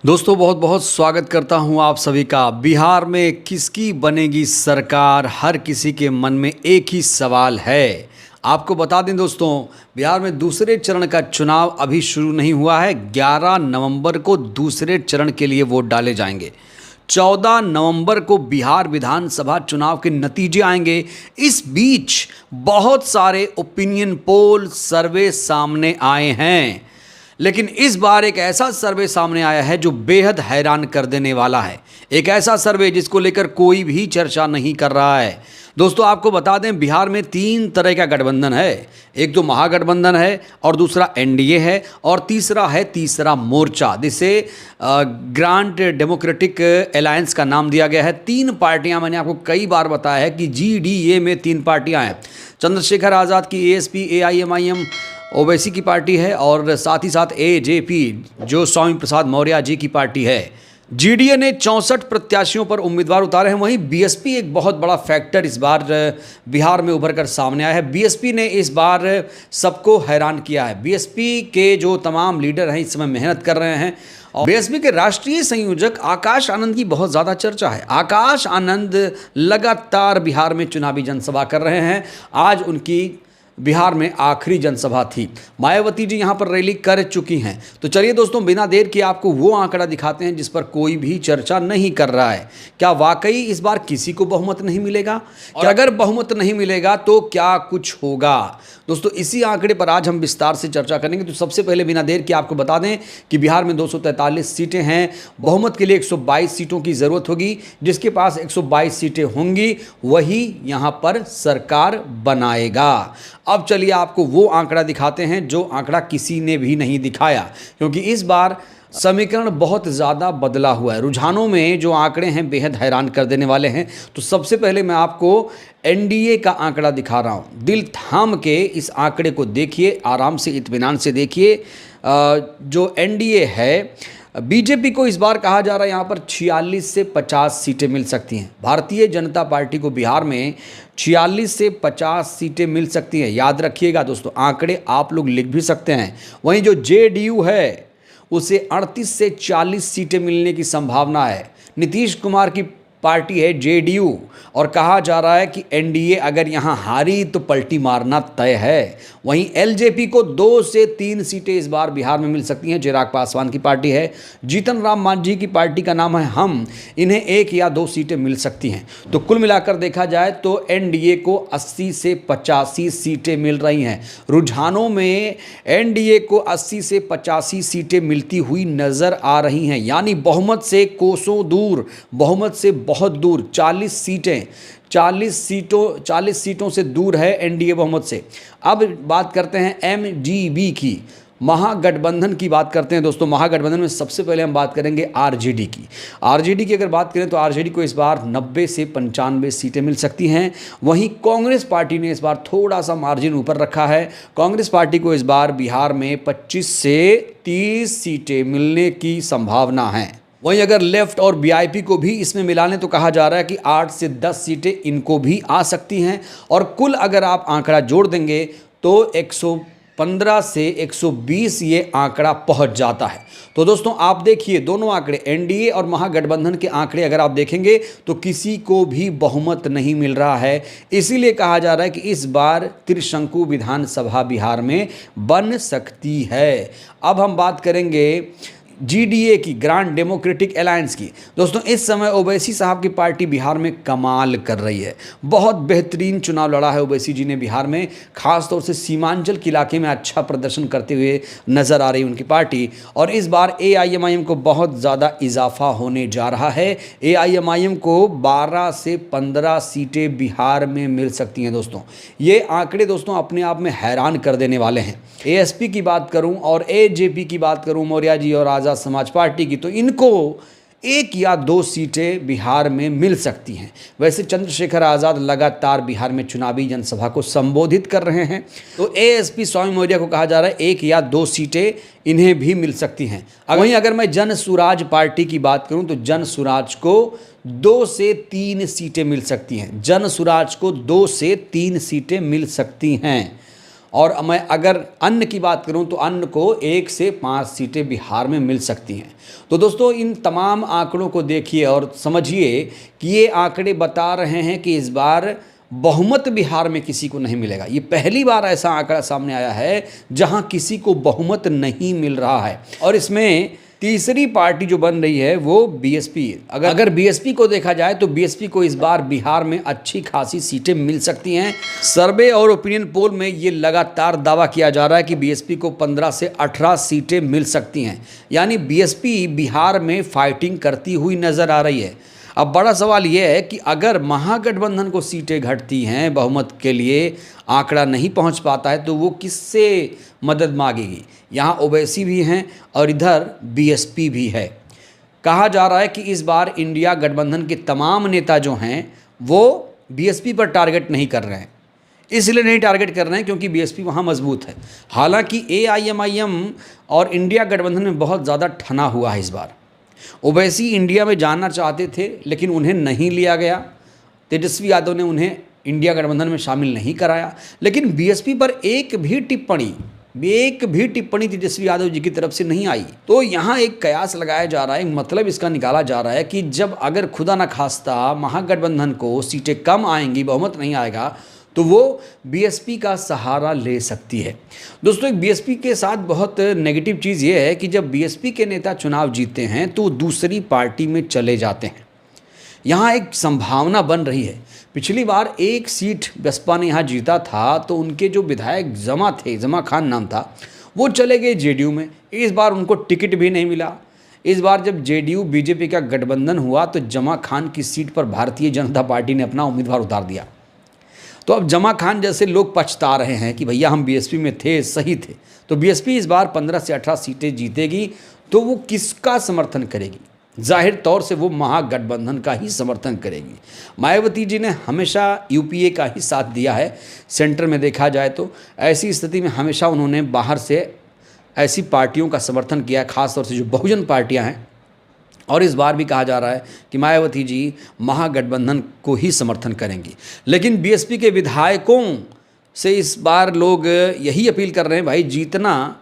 दोस्तों बहुत बहुत स्वागत करता हूं आप सभी का। बिहार में किसकी बनेगी सरकार, हर किसी के मन में एक ही सवाल है। आपको बता दें दोस्तों, बिहार में दूसरे चरण का चुनाव अभी शुरू नहीं हुआ है। 11 नवंबर को दूसरे चरण के लिए वोट डाले जाएंगे। 14 नवंबर को बिहार विधानसभा चुनाव के नतीजे आएंगे। इस बीच बहुत सारे ओपिनियन पोल सर्वे सामने आए हैं, लेकिन इस बार एक ऐसा सर्वे सामने आया है जो बेहद हैरान कर देने वाला है। एक ऐसा सर्वे जिसको लेकर कोई भी चर्चा नहीं कर रहा है। दोस्तों आपको बता दें, बिहार में 3 तरह का गठबंधन है। एक तो महागठबंधन है, और दूसरा एनडीए है, और तीसरा मोर्चा, जिसे ग्रांड डेमोक्रेटिक अलायंस का नाम दिया गया है। 3 पार्टियां, मैंने आपको कई बार बताया है कि जीडीए में 3 पार्टियां हैं। चंद्रशेखर आज़ाद की एएसपी एआईएमआईएम ओवैसी की पार्टी है, और साथ ही साथ एजेपी जो स्वामी प्रसाद मौर्य जी की पार्टी है। जीडीए ने 64 प्रत्याशियों पर उम्मीदवार उतारे हैं। वहीं बीएसपी एक बहुत बड़ा फैक्टर इस बार बिहार में उभर कर सामने आया है। बीएसपी ने इस बार सबको हैरान किया है। बीएसपी के जो तमाम लीडर हैं इस समय मेहनत कर रहे हैं, और बीएसपी के राष्ट्रीय संयोजक आकाश आनंद की बहुत ज़्यादा चर्चा है। आकाश आनंद लगातार बिहार में चुनावी जनसभा कर रहे हैं। आज उनकी बिहार में आखिरी जनसभा थी। मायावती जी यहां पर रैली कर चुकी हैं। तो चलिए दोस्तों, बिना देर के आपको वो आंकड़ा दिखाते हैं जिस पर कोई भी चर्चा नहीं कर रहा है। क्या वाकई इस बार किसी को बहुमत नहीं मिलेगा? और अगर बहुमत नहीं मिलेगा तो क्या कुछ होगा? दोस्तों इसी आंकड़े पर आज हम विस्तार से चर्चा करेंगे। तो सबसे पहले बिना देर के आपको बता दें कि बिहार में 243 सीटें हैं। बहुमत के लिए 122 सीटों की ज़रूरत होगी। जिसके पास 122 सीटें होंगी वही यहाँ पर सरकार बनाएगा। अब चलिए आपको वो आंकड़ा दिखाते हैं जो आंकड़ा किसी ने भी नहीं दिखाया, क्योंकि इस बार समीकरण बहुत ज़्यादा बदला हुआ है। रुझानों में जो आंकड़े हैं बेहद हैरान कर देने वाले हैं। तो सबसे पहले मैं आपको एनडीए का आंकड़ा दिखा रहा हूं। दिल थाम के इस आंकड़े को देखिए, आराम से इत्मीनान से देखिए। जो एनडीए है, बीजेपी को इस बार कहा जा रहा है यहाँ पर 46 से 50 सीटें मिल सकती हैं। भारतीय जनता पार्टी को बिहार में 46 से 50 सीटें मिल सकती हैं। याद रखिएगा दोस्तों, आंकड़े आप लोग लिख भी सकते हैं। वहीं जो जेडीयू है उसे 38 से 40 सीटें मिलने की संभावना है। नीतीश कुमार की पार्टी है जेडीयू, और कहा जा रहा है कि एनडीए अगर यहाँ हारी तो पलटी मारना तय है। वहीं एलजेपी को 2 से 3 सीटें इस बार बिहार में मिल सकती हैं। चिराग पासवान की पार्टी है। जीतन राम मांझी की पार्टी का नाम है हम, इन्हें 1 या 2 सीटें मिल सकती हैं। तो कुल मिलाकर देखा जाए तो एनडीए को 80 से 85 सीटें मिल रही हैं। रुझानों में एनडीए को 80 से 85 सीटें मिलती हुई नजर आ रही हैं, यानी बहुमत से कोसों दूर, बहुमत से बहुत दूर। 40 सीटों से दूर है एनडीए बहुमत से। अब बात करते हैं एमजीबी की, महागठबंधन की बात करते हैं दोस्तों। महागठबंधन में सबसे पहले हम बात करेंगे आरजेडी की। आरजेडी की अगर बात करें तो आरजेडी को इस बार 90 से 95 सीटें मिल सकती हैं। वहीं कांग्रेस पार्टी ने इस बार थोड़ा सा मार्जिन ऊपर रखा है। कांग्रेस पार्टी को इस बार बिहार में 25 से 30 सीटें मिलने की संभावना है। वहीं अगर लेफ्ट और बीआईपी को भी इसमें मिला लें तो कहा जा रहा है कि 8 से 10 सीटें इनको भी आ सकती हैं। और कुल अगर आप आंकड़ा जोड़ देंगे तो 115 से 120 ये आंकड़ा पहुंच जाता है। तो दोस्तों आप देखिए, दोनों आंकड़े एनडीए और महागठबंधन के आंकड़े अगर आप देखेंगे तो किसी को भी बहुमत नहीं मिल रहा है। इसीलिए कहा जा रहा है कि इस बार त्रिशंकु विधानसभा बिहार में बन सकती है। अब हम बात करेंगे जीडीए की, ग्रांड डेमोक्रेटिक अलायंस की। दोस्तों इस समय ओवैसी साहब की पार्टी बिहार में कमाल कर रही है। बहुत बेहतरीन चुनाव लड़ा है ओवैसी जी ने बिहार में। खासतौर से सीमांचल के इलाके में अच्छा प्रदर्शन करते हुए नजर आ रही है उनकी पार्टी। और इस बार एआईएमआईएम को बहुत ज़्यादा इजाफा होने जा रहा है। एआईएमआईएम को 12 से 15 सीटें बिहार में मिल सकती हैं। दोस्तों ये आंकड़े दोस्तों अपने आप में हैरान कर देने वाले हैं। एएसपी की बात करूं और एजेपी की बात करूं, मौर्य जी और आज़ाद समाज पार्टी की, तो इनको 1 या 2 सीटें बिहार में मिल सकती हैं। वैसे चंद्रशेखर आज़ाद लगातार बिहार में चुनावी जनसभा को संबोधित कर रहे हैं। तो एएसपी स्वामी मौर्य को कहा जा रहा है 1 या 2 सीटें इन्हें भी मिल सकती हैं। वहीं अगर मैं जन सुराज पार्टी की बात करूं तो जन सुराज को 2 से 3 सीटें मिल सकती हैं। जन सुराज को 2 से 3 सीटें मिल सकती हैं। और मैं अगर अन्य की बात करूं तो अन्य को 1 से 5 सीटें बिहार में मिल सकती हैं। तो दोस्तों इन तमाम आंकड़ों को देखिए और समझिए कि ये आंकड़े बता रहे हैं कि इस बार बहुमत बिहार में किसी को नहीं मिलेगा। ये पहली बार ऐसा आंकड़ा सामने आया है जहां किसी को बहुमत नहीं मिल रहा है। और इसमें तीसरी पार्टी जो बन रही है वो बीएसपी। अगर बीएसपी को देखा जाए तो बीएसपी को इस बार बिहार में अच्छी खासी सीटें मिल सकती हैं। सर्वे और ओपिनियन पोल में ये लगातार दावा किया जा रहा है कि बीएसपी को 15 से 18 सीटें मिल सकती हैं। यानी बीएसपी बिहार में फाइटिंग करती हुई नजर आ रही है। अब बड़ा सवाल यह है कि अगर महागठबंधन को सीटें घटती हैं, बहुमत के लिए आंकड़ा नहीं पहुंच पाता है, तो वो किससे मदद मांगेगी। यहाँ ओवैसी भी हैं और इधर बीएसपी भी है। कहा जा रहा है कि इस बार इंडिया गठबंधन के तमाम नेता जो हैं वो बीएसपी पर टारगेट नहीं कर रहे हैं। इसलिए नहीं टारगेट कर रहे हैं क्योंकि बीएसपी वहाँ मजबूत है। हालांकि एआईएमआईएम और इंडिया गठबंधन में बहुत ज़्यादा ठना हुआ है इस बार। ओवैसी इंडिया में जाना चाहते थे लेकिन उन्हें नहीं लिया गया। तेजस्वी यादव ने उन्हें इंडिया गठबंधन में शामिल नहीं कराया। लेकिन बीएसपी पर एक भी टिप्पणी तेजस्वी यादव जी की तरफ से नहीं आई। तो यहाँ एक कयास लगाया जा रहा है, मतलब इसका निकाला जा रहा है कि जब अगर खुदा न खास्ता महागठबंधन को सीटें कम आएंगी, बहुमत नहीं आएगा, तो वो बीएसपी का सहारा ले सकती है। दोस्तों एक बीएसपी के साथ बहुत नेगेटिव चीज़ ये है कि जब बीएसपी के नेता चुनाव जीतते हैं तो दूसरी पार्टी में चले जाते हैं। यहाँ एक संभावना बन रही है। पिछली बार एक सीट बसपा ने यहाँ जीता था तो उनके जो विधायक जमा खान नाम था, वो चले गए जेडीयू में। इस बार उनको टिकट भी नहीं मिला। इस बार जब जेडीयू बीजेपी का गठबंधन हुआ तो जमा खान की सीट पर भारतीय जनता पार्टी ने अपना उम्मीदवार उतार दिया। तो अब जमा खान जैसे लोग पछता रहे हैं कि भैया हम बीएसपी में थे, सही थे। तो बीएसपी इस बार 15 से 18 सीटें जीतेगी तो वो किसका समर्थन करेगी? जाहिर तौर से वो महागठबंधन का ही समर्थन करेगी। मायावती जी ने हमेशा यूपीए का ही साथ दिया है सेंटर में देखा जाए तो। ऐसी स्थिति में हमेशा उन्होंने बाहर से ऐसी पार्टियों का समर्थन किया, खासतौर से जो बहुजन पार्टियाँ हैं। और इस बार भी कहा जा रहा है कि मायावती जी महागठबंधन को ही समर्थन करेंगी। लेकिन बीएसपी के विधायकों से इस बार लोग यही अपील कर रहे हैं, भाई जीतना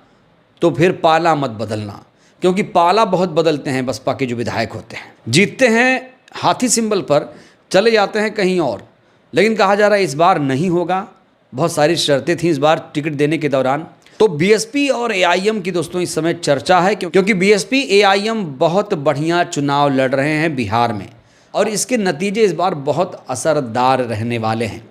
तो फिर पाला मत बदलना, क्योंकि पाला बहुत बदलते हैं बसपा के जो विधायक होते हैं। जीतते हैं हाथी सिंबल पर, चले जाते हैं कहीं और। लेकिन कहा जा रहा है इस बार नहीं होगा। बहुत सारी शर्तें थीं इस बार टिकट देने के दौरान। तो बीएसपी और एआईएम की दोस्तों इस समय चर्चा है, क्योंकि बीएसपी एआईएम बहुत बढ़िया चुनाव लड़ रहे हैं बिहार में और इसके नतीजे इस बार बहुत असरदार रहने वाले हैं।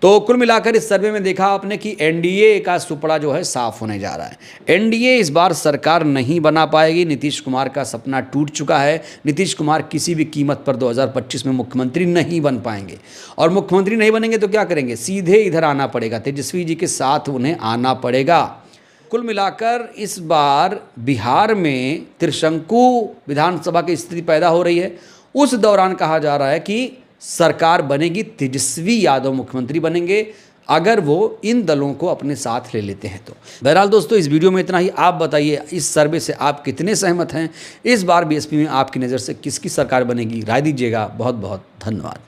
तो कुल मिलाकर इस सर्वे में देखा आपने कि एनडीए का सुपड़ा जो है साफ होने जा रहा है। एनडीए इस बार सरकार नहीं बना पाएगी। नीतीश कुमार का सपना टूट चुका है। नीतीश कुमार किसी भी कीमत पर 2025 में मुख्यमंत्री नहीं बन पाएंगे। और मुख्यमंत्री नहीं बनेंगे तो क्या करेंगे? सीधे इधर आना पड़ेगा, तेजस्वी जी के साथ उन्हें आना पड़ेगा। कुल मिलाकर इस बार बिहार में त्रिशंकु विधानसभा की स्थिति पैदा हो रही है। उस दौरान कहा जा रहा है कि सरकार बनेगी, तेजस्वी यादव मुख्यमंत्री बनेंगे अगर वो इन दलों को अपने साथ ले लेते हैं तो। बहरहाल दोस्तों इस वीडियो में इतना ही। आप बताइए इस सर्वे से आप कितने सहमत हैं? इस बार बीएसपी में आपकी नज़र से किसकी सरकार बनेगी? राय दीजिएगा। बहुत बहुत धन्यवाद।